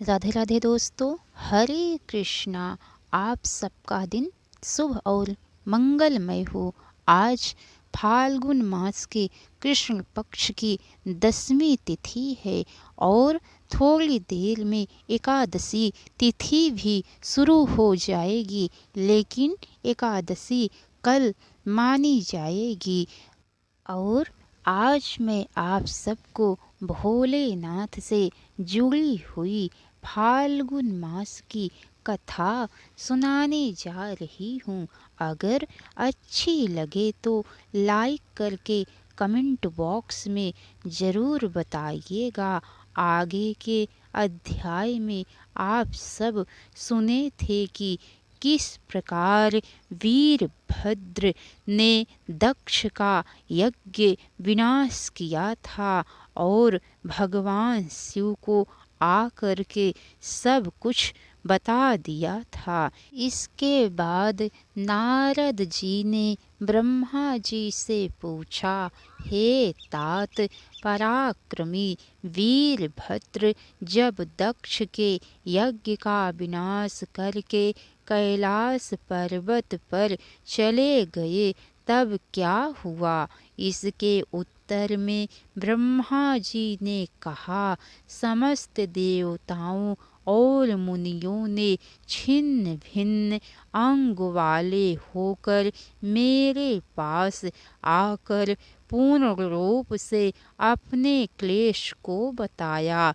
राधे राधे दोस्तों, हरे कृष्णा। आप सबका दिन शुभ और मंगलमय हो। आज फाल्गुन मास के कृष्ण पक्ष की 10वीं तिथि है और थोड़ी देर में एकादशी तिथि भी शुरू हो जाएगी, लेकिन एकादशी कल मानी जाएगी। और आज मैं आप सबको भोलेनाथ से जुड़ी हुई फाल्गुन मास की कथा सुनाने जा रही हूँ। अगर अच्छी लगे तो लाइक करके कमेंट बॉक्स में ज़रूर बताइएगा। आगे के अध्याय में आप सब सुने थे कि किस प्रकार वीरभद्र ने दक्ष का यज्ञ विनाश किया था और भगवान शिव को आकर के सब कुछ बता दिया था। इसके बाद नारद जी ने ब्रह्मा जी से पूछा, हे तात पराक्रमी वीरभद्र, जब दक्ष के यज्ञ का विनाश करके कैलाश पर्वत पर चले गए तब क्या हुआ? इसके उत्तर में ब्रह्मा जी ने कहा, समस्त देवताओं और मुनियों ने छिन्न भिन्न अंग वाले होकर मेरे पास आकर पूर्ण रूप से अपने क्लेश को बताया।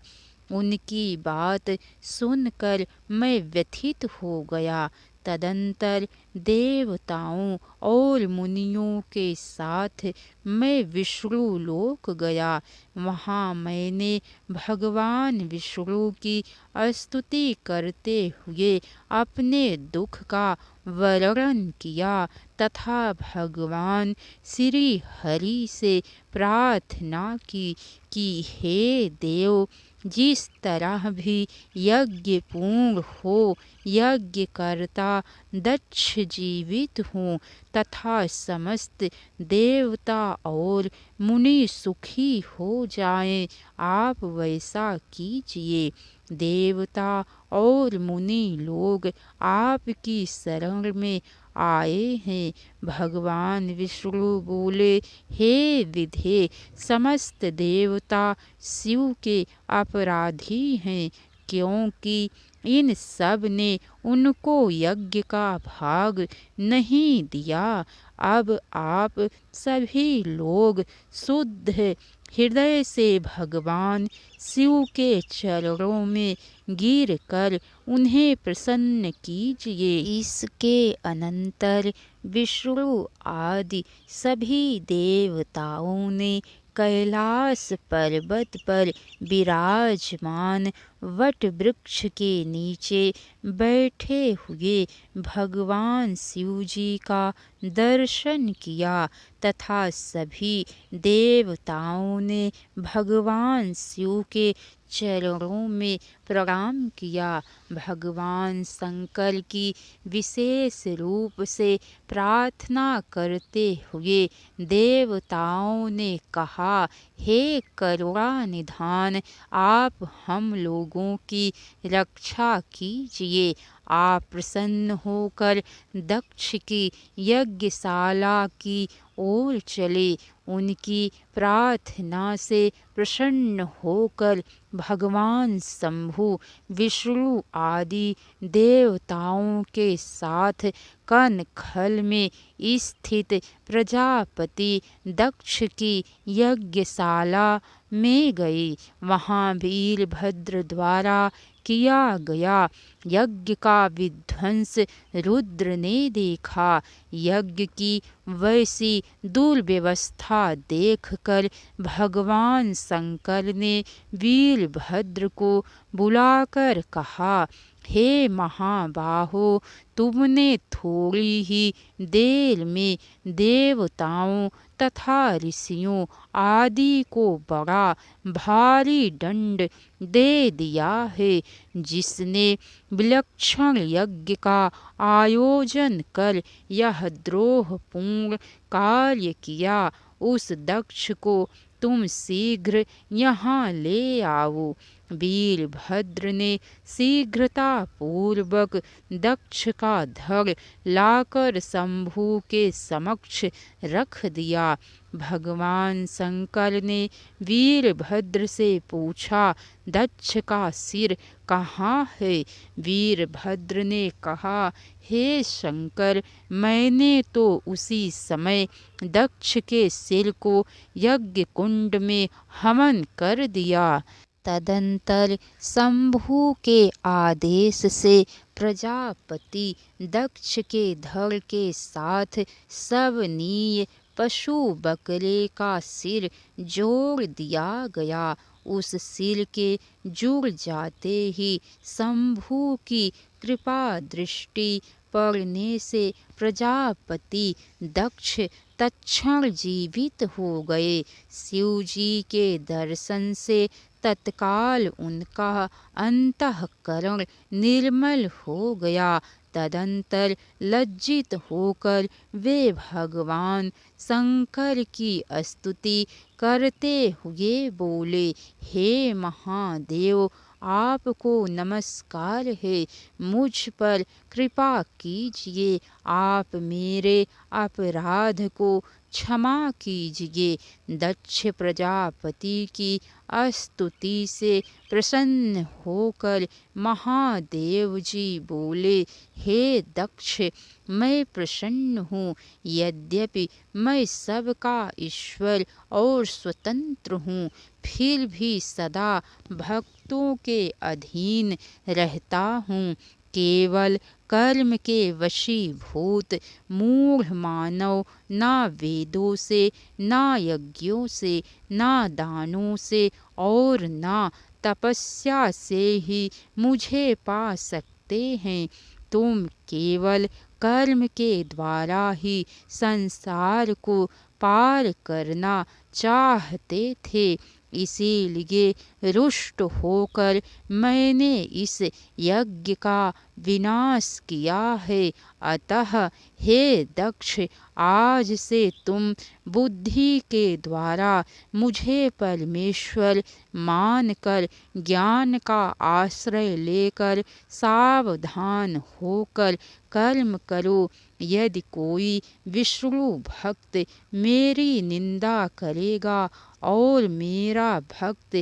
उनकी बात सुनकर मैं व्यथित हो गया। तदंतर देवताओं और मुनियों के साथ मैं विष्णु लोक गया। वहाँ मैंने भगवान विष्णु की स्तुति करते हुए अपने दुख का वर्णन किया तथा भगवान श्री हरि से प्रार्थना की कि हे देव, जिस तरह भी यज्ञ पूर्ण हो, यज्ञकर्ता दक्ष जीवित हों तथा समस्त देवता और मुनि सुखी हो जाएं, आप वैसा कीजिए। देवता और मुनि लोग आपकी शरण में आए हैं। भगवान विष्णु बोले, हे विधे, समस्त देवता शिव के अपराधी हैं, क्योंकि इन सब ने उनको यज्ञ का भाग नहीं दिया। अब आप सभी लोग शुद्ध हृदय से भगवान शिव के चरणों में गिर कर उन्हें प्रसन्न कीजिए। इसके अनंतर विष्णु आदि सभी देवताओं ने कैलाश पर्वत पर विराजमान वट वृक्ष के नीचे बैठे हुए भगवान शिव जी का दर्शन किया तथा सभी देवताओं ने भगवान शिव के चरणों में प्रणाम किया। भगवान शंकर की विशेष रूप से प्रार्थना करते हुए देवताओं ने कहा, हे करुणा निधान, आप हम लोगों की रक्षा कीजिए। आप प्रसन्न होकर दक्ष की यज्ञशाला की ओर चले। उनकी प्रार्थना से प्रसन्न होकर भगवान शंभु विष्णु आदि देवताओं के साथ कनखल में स्थित प्रजापति दक्ष की यज्ञशाला में गए। वहाँ वीरभद्र द्वारा किया गया यज्ञ का विध्वंस रुद्र ने देखा। यज्ञ की वैसी दुर्व्यवस्था देखकर भगवान शंकर ने वीरभद्र को बुलाकर कहा, हे महाबाहो, तुमने थोड़ी ही देर में देवताओं तथा ऋषियों आदि को बड़ा भारी दंड दे दिया है, जिसने विलक्षण यज्ञ का आयोजन कर यह द्रोहपूर्ण कार्य किया। उस दक्ष को तुम शीघ्र यहाँ ले आओ। वीरभद्र ने शीघ्रता पूर्वक दक्ष का धड़ लाकर शंभु के समक्ष रख दिया। भगवान शंकर ने वीरभद्र से पूछा, दक्ष का सिर कहाँ है? वीरभद्र ने कहा, हे शंकर, मैंने तो उसी समय दक्ष के सिर को यज्ञ कुंड में हवन कर दिया। तदंतर शंभु के आदेश से प्रजापति दक्ष के धड़ के साथ सवनीय पशु बकरे का सिर जोड़ दिया गया। उस सिर के जुड़ जाते ही शंभु की कृपा दृष्टि पड़ने से प्रजापति दक्ष तत्क्षण जीवित हो गए। शिव जी के दर्शन से तत्काल उनका अंतःकरण निर्मल हो गया। तदंतर लज्जित होकर वे भगवान शंकर की स्तुति करते हुए बोले, हे महादेव, आपको नमस्कार है, मुझ पर कृपा कीजिए, आप मेरे अपराध को क्षमा कीजिए। दक्ष प्रजापति की स्तुति से प्रसन्न होकर महादेव जी बोले, हे दक्ष, मैं प्रसन्न हूँ। यद्यपि मैं सबका ईश्वर और स्वतंत्र हूँ, फिर भी सदा भक्तों के अधीन रहता हूँ। केवल कर्म के वशीभूत मूढ़ मानव ना वेदों से, ना यज्ञों से, ना दानों से और ना तपस्या से ही मुझे पा सकते हैं। तुम केवल कर्म के द्वारा ही संसार को पार करना चाहते थे, इसीलिए रुष्ट होकर मैंने इस यज्ञ का विनाश किया है। अतः हे दक्ष, आज से तुम बुद्धि के द्वारा मुझे परमेश्वर मानकर ज्ञान का आश्रय लेकर सावधान होकर कर्म करो। यदि कोई विष्णु भक्त मेरी निंदा करेगा और मेरा भक्त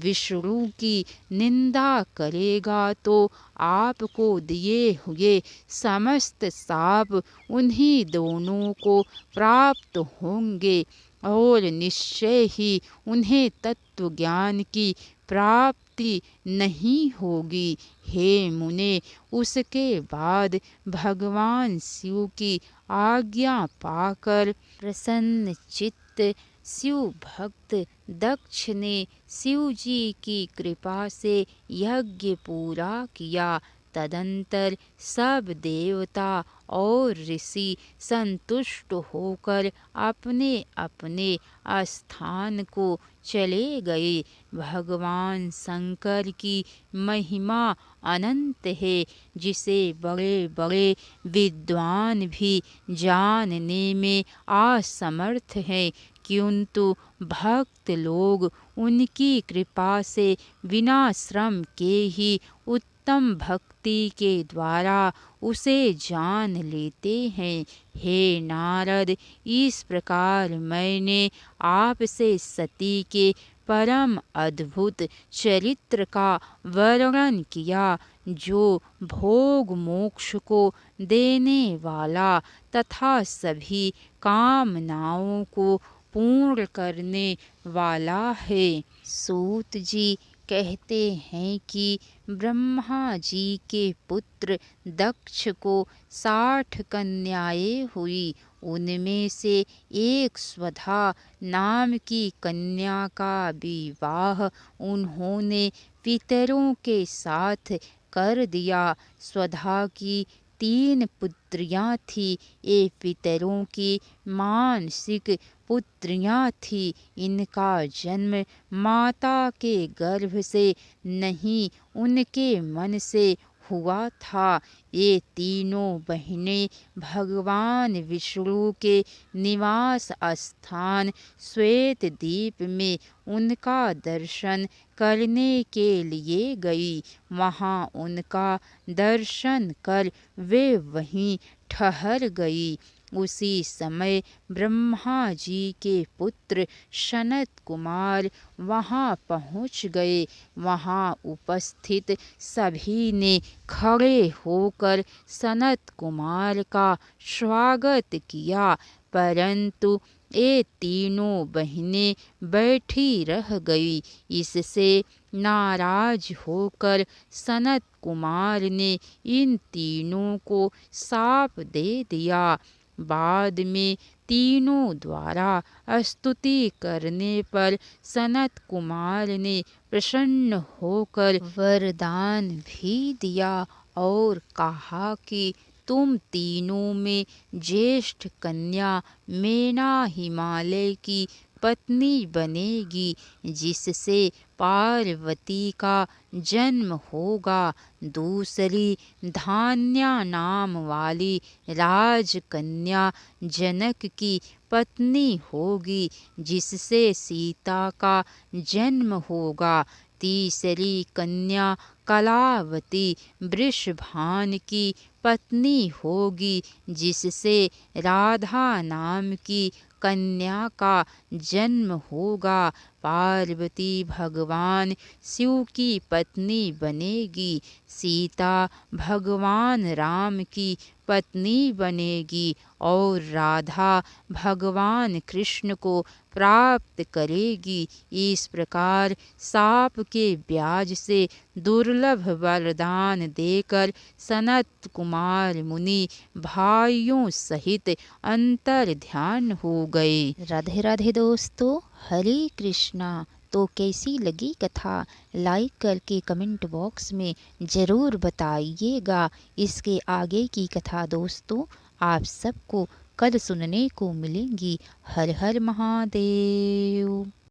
विष्णु की निंदा करेगा तो आपको दिए हुए समस्त शाप उन्हीं दोनों को प्राप्त होंगे और निश्चय ही उन्हें तत्व ज्ञान की प्राप्ति नहीं होगी। हे मुने, उसके बाद भगवान शिव की आज्ञा पाकर प्रसन्न चित्त शिव भक्त दक्ष ने शिव जी की कृपा से यज्ञ पूरा किया। तदंतर सब देवता और ऋषि संतुष्ट होकर अपने अपने स्थान को चले गए। भगवान शंकर की महिमा अनंत है, जिसे बड़े बड़े विद्वान भी जानने में असमर्थ हैं, किंतु भक्त लोग उनकी कृपा से बिना श्रम के ही उत्तम भक्ति के द्वारा उसे जान लेते हैं। हे नारद, इस प्रकार मैंने आपसे सती के परम अद्भुत चरित्र का वर्णन किया, जो भोग मोक्ष को देने वाला तथा सभी कामनाओं को पूर्ण करने वाला है। सूत जी कहते हैं कि ब्रह्मा जी के पुत्र दक्ष को 60 कन्याएं हुई। उनमें से एक स्वधा नाम की कन्या का विवाह उन्होंने पितरों के साथ कर दिया। स्वधा की 3 पुत्रियां थीं। ये पितरों की मानसिक पुत्रियां थीं। इनका जन्म माता के गर्भ से नहीं, उनके मन से हुआ था। ये तीनों बहनें भगवान विष्णु के निवास स्थान श्वेत द्वीप में उनका दर्शन करने के लिए गई। वहाँ उनका दर्शन कर वे वहीं ठहर गई। उसी समय ब्रह्मा जी के पुत्र सनत कुमार वहाँ पहुँच गए। वहाँ उपस्थित सभी ने खड़े होकर सनत कुमार का स्वागत किया, परंतु ये तीनों बहनें बैठी रह गई। इससे नाराज होकर सनत कुमार ने इन तीनों को शाप दे दिया। बाद में तीनों द्वारा स्तुति करने पर सनत कुमार ने प्रसन्न होकर वरदान भी दिया और कहा कि तुम तीनों में ज्येष्ठ कन्या मैना हिमालय की पत्नी बनेगी, जिससे पार्वती का जन्म होगा। दूसरी धान्या नाम वाली राजकन्या जनक की पत्नी होगी, जिससे सीता का जन्म होगा। तीसरी कन्या कलावती वृषभान की पत्नी होगी, जिससे राधा नाम की कन्या का जन्म होगा। पार्वती भगवान शिव की पत्नी बनेगी। सीता भगवान राम की पत्नी बनेगी और राधा भगवान कृष्ण को प्राप्त करेगी। इस प्रकार साप के ब्याज से दुर्लभ वरदान देकर सनत कुमार मुनि भाइयों सहित अंतर ध्यान हो गए। राधे राधे दोस्तों, हरे कृष्णा। तो कैसी लगी कथा, लाइक करके कमेंट बॉक्स में ज़रूर बताइएगा। इसके आगे की कथा दोस्तों आप सबको कल सुनने को मिलेंगी। हर हर महादेव।